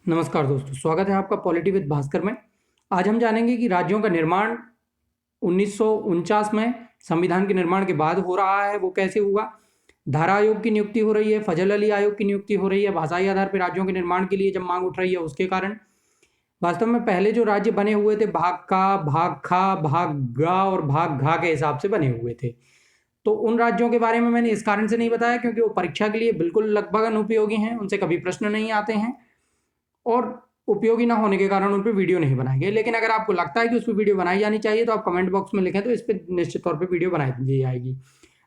नमस्कार दोस्तों, स्वागत है आपका पॉलिटी विद भास्कर में। आज हम जानेंगे कि राज्यों का निर्माण 1949 में संविधान के निर्माण के बाद हो रहा है, वो कैसे हुआ। धारा आयोग की नियुक्ति हो रही है, फजल अली आयोग की नियुक्ति हो रही है, भाषाई आधार पर राज्यों के निर्माण के लिए जब मांग उठ रही है उसके कारण। वास्तव में पहले जो राज्य बने हुए थे भाग का, भाग खा, भाग गा और भाग घा के हिसाब से बने हुए थे। तो उन राज्यों के बारे में मैंने इस कारण से नहीं बताया क्योंकि वो परीक्षा के लिए बिल्कुल लगभग अनुपयोगी हैं, उनसे कभी प्रश्न नहीं आते हैं और उपयोगी ना होने के कारण उन पर वीडियो नहीं बनाए गए। लेकिन अगर आपको लगता है कि उस पर वीडियो बनाई जानी चाहिए तो आप कमेंट बॉक्स में लिखें, तो इस पर निश्चित तौर पे वीडियो बनाई दी जाएगी।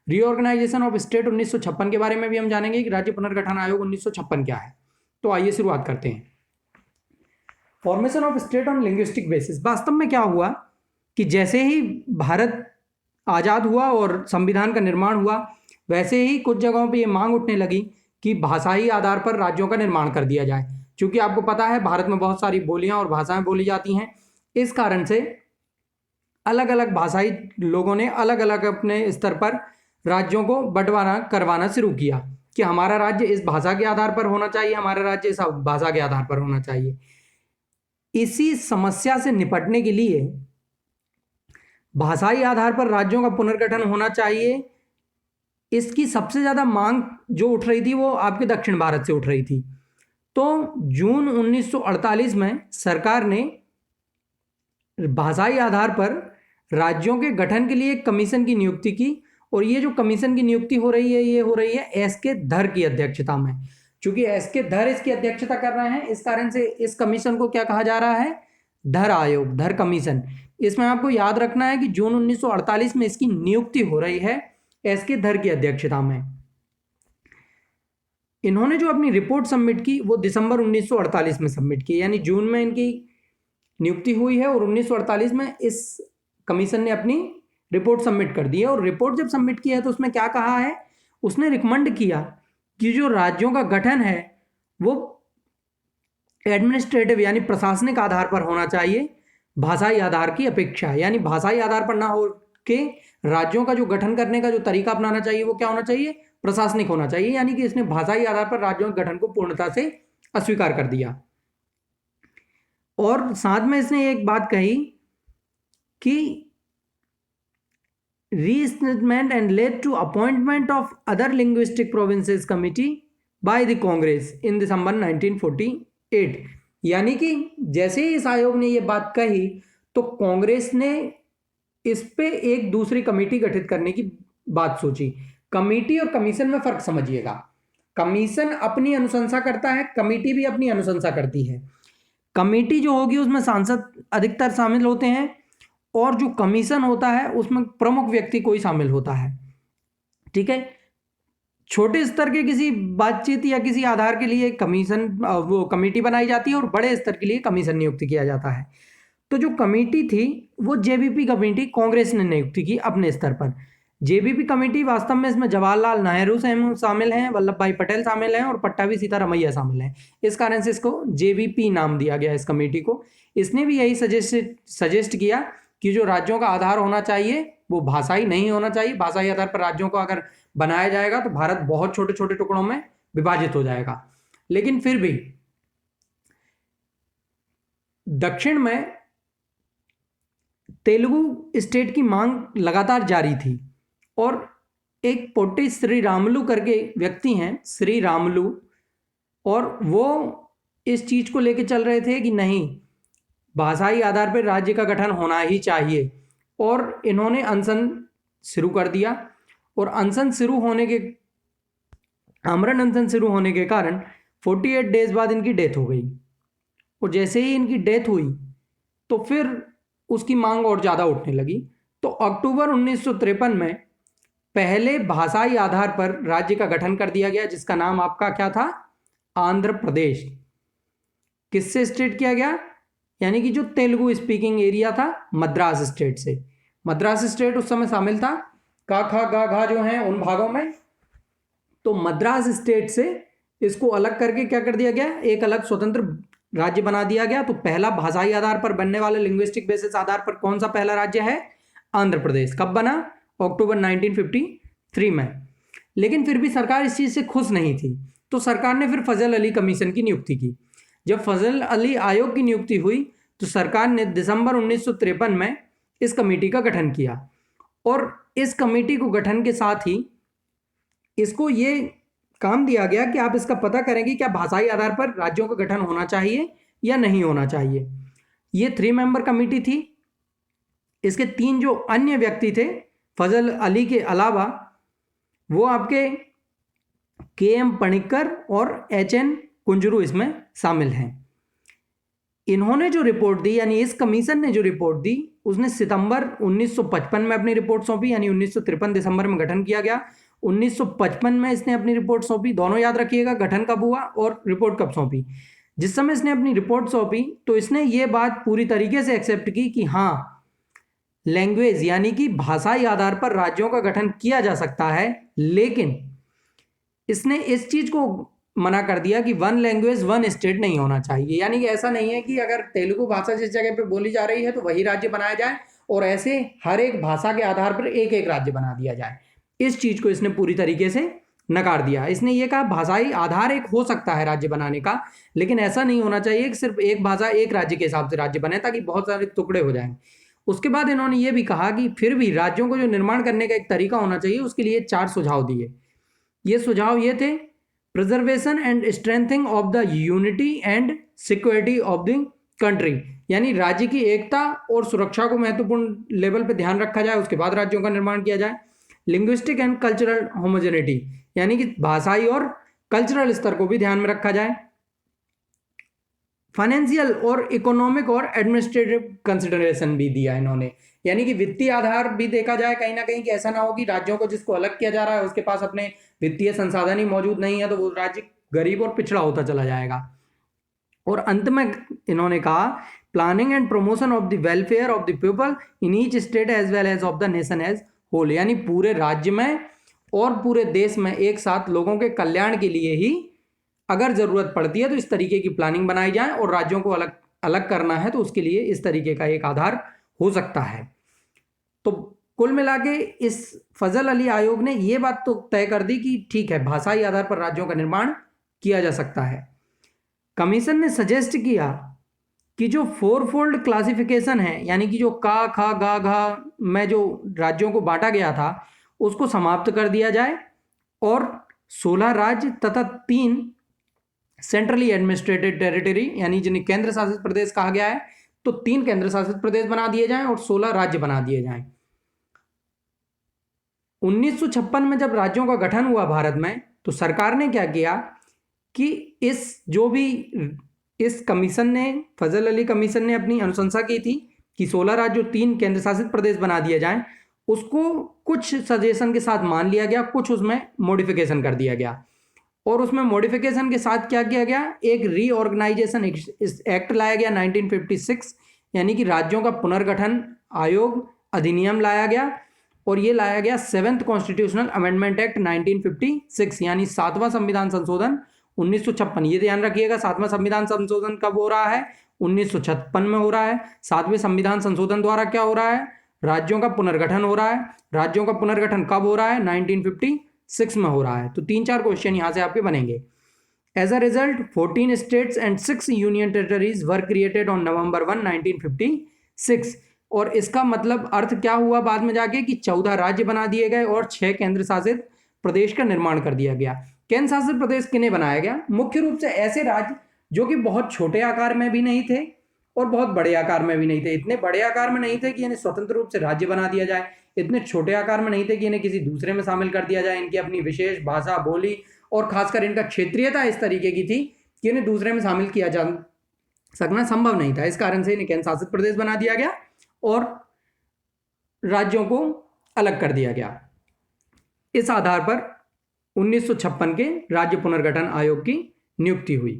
रीऑर्गेनाइजेशन ऑफ स्टेट 1956 के बारे में भी हम जानेंगे कि राज्य पुनर्गठन आयोग 1956 क्या है। तो आइए शुरुआत करते हैं। Formation of state on linguistic basis. वास्तव में क्या हुआ कि जैसे ही भारत आज़ाद हुआ और संविधान का निर्माण हुआ, वैसे ही कुछ जगहों पर यह मांग उठने लगी कि भाषाई आधार पर राज्यों का निर्माण कर दिया जाए। क्योंकि आपको पता है भारत में बहुत सारी बोलियां और भाषाएं बोली जाती हैं, इस कारण से अलग अलग भाषाई लोगों ने अलग अलग अपने स्तर पर राज्यों को बंटवारा करवाना शुरू किया कि हमारा राज्य इस भाषा के आधार पर होना चाहिए, हमारा राज्य इस भाषा के आधार पर होना चाहिए। इसी समस्या से निपटने के लिए भाषाई आधार पर राज्यों का पुनर्गठन होना चाहिए, इसकी सबसे ज्यादा मांग जो उठ रही थी वो आपके दक्षिण भारत से उठ रही थी। तो जून 1948 में सरकार ने भाषाई आधार पर राज्यों के गठन के लिए एक कमीशन की नियुक्ति की, और ये जो कमीशन की नियुक्ति हो रही है ये हो रही है एस.के. धर की अध्यक्षता में। चूंकि एस.के. धर इसकी अध्यक्षता कर रहे हैं, इस कारण से इस कमीशन को क्या कहा जा रहा है? धर आयोग, धर कमीशन। इसमें आपको याद रखना है कि जून 1948 में इसकी नियुक्ति हो रही है एस.के. धर की अध्यक्षता में। इन्होंने जो अपनी रिपोर्ट सबमिट की वो दिसंबर 1948 में सबमिट की, यानी जून में इनकी नियुक्ति हुई है और 1948 में इस कमीशन ने अपनी रिपोर्ट सबमिट कर दी है। और रिपोर्ट जब सबमिट की है तो उसमें क्या कहा है? उसने रिकमेंड किया कि जो राज्यों का गठन है वो एडमिनिस्ट्रेटिव यानी प्रशासनिक आधार पर होना चाहिए, भाषाई आधार की अपेक्षा। यानी भाषाई आधार पर ना हो के राज्यों का जो गठन करने का जो तरीका अपनाना चाहिए वो क्या होना चाहिए? प्रशासनिक होना चाहिए। यानी कि इसने भाषाई आधार पर राज्यों के गठन को पूर्णता से अस्वीकार कर दिया। और साथ में इसने एक बात कही कि restatement and led to appointment of other linguistic provinces committee by the Congress in December 1948। यानी कि जैसे ही इस आयोग ने यह बात कही तो कांग्रेस ने इस पे एक दूसरी कमेटी गठित करने की बात सोची। कमेटी और कमीशन में फर्क समझिएगा। कमीशन अपनी अनुशंसा करता है, कमेटी भी अपनी अनुशंसा करती है। कमेटी जो होगी उसमें सांसद अधिकतर शामिल होते हैं और जो कमीशन होता है उसमें प्रमुख व्यक्ति कोई शामिल होता है। ठीक है, छोटे स्तर के किसी बातचीत या किसी आधार के लिए कमीशन वो कमेटी बनाई जाती है और बड़े स्तर के लिए कमीशन नियुक्त किया जाता है। तो जो कमेटी थी वो जेबीपी कमेटी कांग्रेस ने नियुक्ति की अपने स्तर पर। जेबीपी कमेटी वास्तव में इसमें जवाहरलाल नेहरू शामिल हैं, वल्लभ भाई पटेल शामिल हैं और पट्टाभी सीतारामैया शामिल हैं। इस कारण से इसको जेबीपी नाम दिया गया इस कमेटी को। इसने भी यही सजेस्ट किया कि जो राज्यों का आधार होना चाहिए वो भाषाई नहीं होना चाहिए। भाषाई आधार पर राज्यों को अगर बनाया जाएगा तो भारत बहुत छोटे छोटे टुकड़ों में विभाजित हो जाएगा। लेकिन फिर भी दक्षिण में तेलुगु स्टेट की मांग लगातार जारी थी और एक पोटी श्री रामुलु करके व्यक्ति हैं, श्री रामुलु, और वो इस चीज को लेके चल रहे थे कि नहीं, भाषाई आधार पर राज्य का गठन होना ही चाहिए। और इन्होंने अनशन शुरू कर दिया और अनशन शुरू होने के आमरण अनशन शुरू होने के कारण 48 डेज बाद इनकी डेथ हो गई। और जैसे ही इनकी डेथ हुई तो फिर उसकी मांग और ज़्यादा उठने लगी। तो अक्टूबर 1953 में पहले भाषाई आधार पर राज्य का गठन कर दिया गया, जिसका नाम आपका क्या था? आंध्र प्रदेश। किससे स्टेट किया गया? यानी कि जो तेलुगु स्पीकिंग एरिया था मद्रास स्टेट से। मद्रास स्टेट उस समय शामिल था का खा गा घा जो हैं उन भागों में। तो मद्रास स्टेट से इसको अलग करके क्या कर दिया गया? एक अलग स्वतंत्र राज्य बना दिया गया। तो पहला भाषाई आधार पर बनने वाले लिंग्विस्टिक बेसिस आधार पर कौन सा पहला राज्य है? आंध्र प्रदेश। कब बना? अक्टूबर 1953 में। लेकिन फिर भी सरकार इस चीज से खुश नहीं थी, तो सरकार ने फिर फजल अली कमीशन की नियुक्ति की। जब फजल अली आयोग की नियुक्ति हुई तो सरकार ने दिसंबर 1953 में इस कमेटी का गठन किया और इस कमेटी को गठन के साथ ही इसको ये काम दिया गया कि आप इसका पता करें कि क्या भाषाई आधार पर राज्यों का गठन होना चाहिए या नहीं होना चाहिए। ये 3 मेंबर कमेटी थी। इसके 3 जो अन्य व्यक्ति थे फजल अली के अलावा, वो आपके KM पणिक्कर और HN कुंजरू इसमें शामिल हैं। इन्होंने जो रिपोर्ट दी, यानी इस कमीशन ने जो रिपोर्ट दी, उसने सितंबर 1955 में अपनी रिपोर्ट सौंपी, यानी 1953 दिसंबर में गठन किया गया, 1955 में इसने अपनी रिपोर्ट सौंपी। दोनों याद रखिएगा, गठन कब हुआ और रिपोर्ट कब सौंपी। जिस समय इसने अपनी रिपोर्ट सौंपी तो इसने ये बात पूरी तरीके से एक्सेप्ट की कि हाँ, लैंग्वेज यानी कि भाषाई आधार पर राज्यों का गठन किया जा सकता है, लेकिन इसने इस चीज को मना कर दिया कि 1 लैंग्वेज 1 स्टेट नहीं होना चाहिए। यानी कि ऐसा नहीं है कि अगर तेलुगु भाषा जिस जगह पे बोली जा रही है तो वही राज्य बनाया जाए और ऐसे हर एक भाषा के आधार पर एक एक राज्य बना दिया जाए। इस चीज को इसने पूरी तरीके से नकार दिया। इसने ये कहा भाषाई आधार एक हो सकता है राज्य बनाने का, लेकिन ऐसा नहीं होना चाहिए कि सिर्फ एक भाषा एक राज्य के हिसाब से राज्य बने ताकि बहुत सारे टुकड़े हो जाएं। उसके बाद इन्होंने ये भी कहा कि फिर भी राज्यों को जो निर्माण करने का एक तरीका होना चाहिए, उसके लिए 4 सुझाव दिए। ये सुझाव ये थे: preservation and strengthening of the unity and security of the country, यानी राज्य की एकता और सुरक्षा को महत्वपूर्ण लेवल पे ध्यान रखा जाए, उसके बाद राज्यों का निर्माण किया जाए। लिंग्विस्टिक एंड कल्चरल होमोजेनिटी, यानी कि भाषाई और कल्चरल स्तर को भी ध्यान में रखा जाए। फाइनेंशियल और इकोनॉमिक और एडमिनिस्ट्रेटिव कंसिडरेशन भी दिया इन्होंने, यानी कि वित्तीय आधार भी देखा जाए कहीं ना कहीं, कि ऐसा ना हो कि राज्यों को जिसको अलग किया जा रहा है उसके पास अपने वित्तीय संसाधन ही मौजूद नहीं है तो वो राज्य गरीब और पिछड़ा होता चला जाएगा। और अंत में इन्होंने कहा planning and promotion of the welfare of the people in each state as well as of the nation as whole, यानी पूरे राज्य में और पूरे देश में एक साथ लोगों के कल्याण के लिए ही अगर जरूरत पड़ती है तो इस तरीके की प्लानिंग बनाई जाए, और राज्यों को अलग अलग करना है तो उसके लिए इस तरीके का एक आधार हो सकता है। तो कुल मिला के इस फजल अली आयोग ने यह बात तो तय कर दी कि ठीक है, भाषाई आधार पर राज्यों का निर्माण किया जा सकता है। कमीशन ने सजेस्ट किया कि जो 4-फोल्ड क्लासिफिकेशन है, यानी कि जो का खा गा घा में जो राज्यों को बांटा गया था उसको समाप्त कर दिया जाए और 16 राज्य तथा 3 सेंट्रली एडमिनिस्ट्रेटेड टेरिटरी, यानी जिन्हें केंद्र शासित प्रदेश कहा गया है, तो 3 केंद्र शासित प्रदेश बना दिए जाएं और 16 राज्य बना दिए जाएं। 1956 में जब राज्यों का गठन हुआ भारत में, तो सरकार ने क्या किया कि इस कमीशन ने, फजल अली कमीशन ने अपनी अनुशंसा की थी कि 16 राज्य और 3 केंद्र शासित प्रदेश बना दिए जाएं। उसको कुछ सजेशन के साथ मान लिया गया, कुछ उसमें मॉडिफिकेशन कर दिया गया। और उसमें मॉडिफिकेशन के साथ क्या किया गया, एक रीऑर्गेनाइजेशन एक्ट लाया गया 1956, यानी कि राज्यों का पुनर्गठन आयोग अधिनियम लाया गया। और ये लाया गया 7th कॉन्स्टिट्यूशनल अमेंडमेंट एक्ट 1956, यानी 7वां संविधान संशोधन 1956। ये ध्यान रखिएगा, 7वां संविधान संशोधन कब हो रहा है, 1956 में हो रहा है। 7वें संविधान संशोधन द्वारा क्या हो रहा है, राज्यों का पुनर्गठन हो रहा है। राज्यों का पुनर्गठन कब हो रहा है, 1956 में हो रहा है। तो 3-4 क्वेश्चन यहां से आपके बनेंगे। As a result 14 states and 6 union territories were created on November 1, 1956। और इसका मतलब अर्थ क्या हुआ बाद में जाके कि 14 राज्य बना दिए गए और 6 केंद्र शासित प्रदेश का निर्माण कर दिया गया। केंद्र शासित प्रदेश किन्हें बनाया गया, मुख्य रूप से ऐसे राज्य जो कि बहुत छोटे आकार में भी नहीं थे और बहुत बड़े आकार में भी नहीं थे। इतने बड़े आकार में नहीं थे कि इन्हें स्वतंत्र रूप से राज्य बना दिया जाए, इतने छोटे आकार में नहीं थे कि इन्हें किसी दूसरे में शामिल कर दिया जाए। इनकी अपनी विशेष भाषा, बोली और खासकर इनका क्षेत्रीयता इस तरीके की थी कि इन्हें दूसरे में शामिल किया जा सकना संभव नहीं था। इस कारण से इन्हें केंद्र शासित प्रदेश बना दिया गया और राज्यों को अलग कर दिया गया। इस आधार पर 1956 के राज्य पुनर्गठन आयोग की नियुक्ति हुई।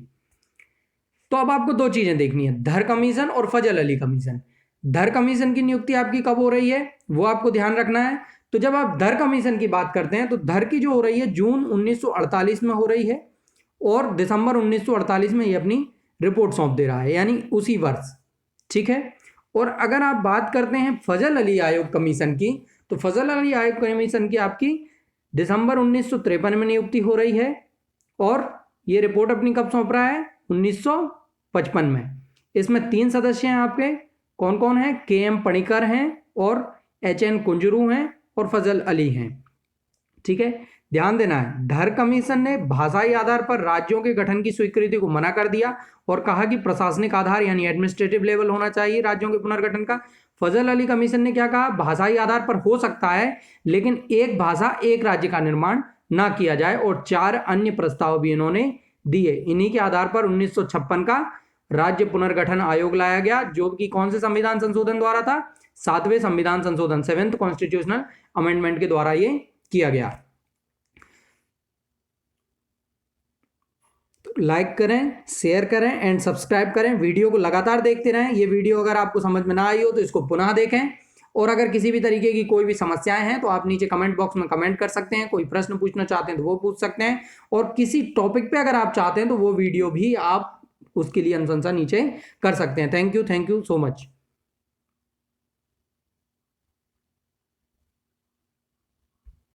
तो अब आपको 2 चीजें देखनी है, धर कमीशन और फजल अली कमीशन। धर कमीशन की नियुक्ति आपकी कब हो रही है वो आपको ध्यान रखना है। तो जब आप धर कमीशन की बात करते हैं तो धर की जो हो रही है जून 1948 में हो रही है और दिसंबर 1948 में ये अपनी रिपोर्ट सौंप दे रहा है, यानी उसी वर्ष। ठीक है। और अगर आप बात करते हैं फजल अली आयोग कमीशन की, तो फजल अली आयोग कमीशन की आपकी दिसंबर 1953 में नियुक्ति हो रही है और ये रिपोर्ट अपनी कब सौंप रहा है, 19 1955 में। इसमें 3 सदस्य हैं आपके, कौन कौन है? KM पणिकर हैं और HN कुंजरू हैं और फजल अली हैं। ठीक है, ध्यान देना है, धर कमीशन ने भाषाई आधार पर राज्यों के गठन की स्वीकृति को मना कर दिया और कहा कि प्रशासनिक आधार यानी एडमिनिस्ट्रेटिव लेवल होना चाहिए राज्यों के पुनर्गठन का। फजल अली कमीशन ने क्या कहा? भाषाई आधार पर हो सकता है लेकिन एक भाषा एक राज्य का निर्माण ना किया जाए, और 4 अन्य प्रस्ताव भी इन्होंने दिए। इन्हीं के आधार पर 1956 का राज्य पुनर्गठन आयोग लाया गया, जो कि कौन से संविधान संशोधन द्वारा था? 7वें संविधान संशोधन, 7th कॉन्स्टिट्यूशनल अमेंडमेंट के द्वारा ये किया गया। लाइक करें, शेयर करें एंड सब्सक्राइब करें, वीडियो को लगातार देखते रहें। ये वीडियो अगर आपको समझ में ना आई हो तो इसको पुनः देखें, और अगर किसी भी तरीके की कोई भी समस्याएं हैं तो आप नीचे कमेंट बॉक्स में कमेंट कर सकते हैं। कोई प्रश्न पूछना चाहते हैं तो वो पूछ सकते हैं, और किसी टॉपिक पे अगर आप चाहते हैं तो वो वीडियो भी आप उसके लिए अनुशंसा नीचे कर सकते हैं। Thank you so much.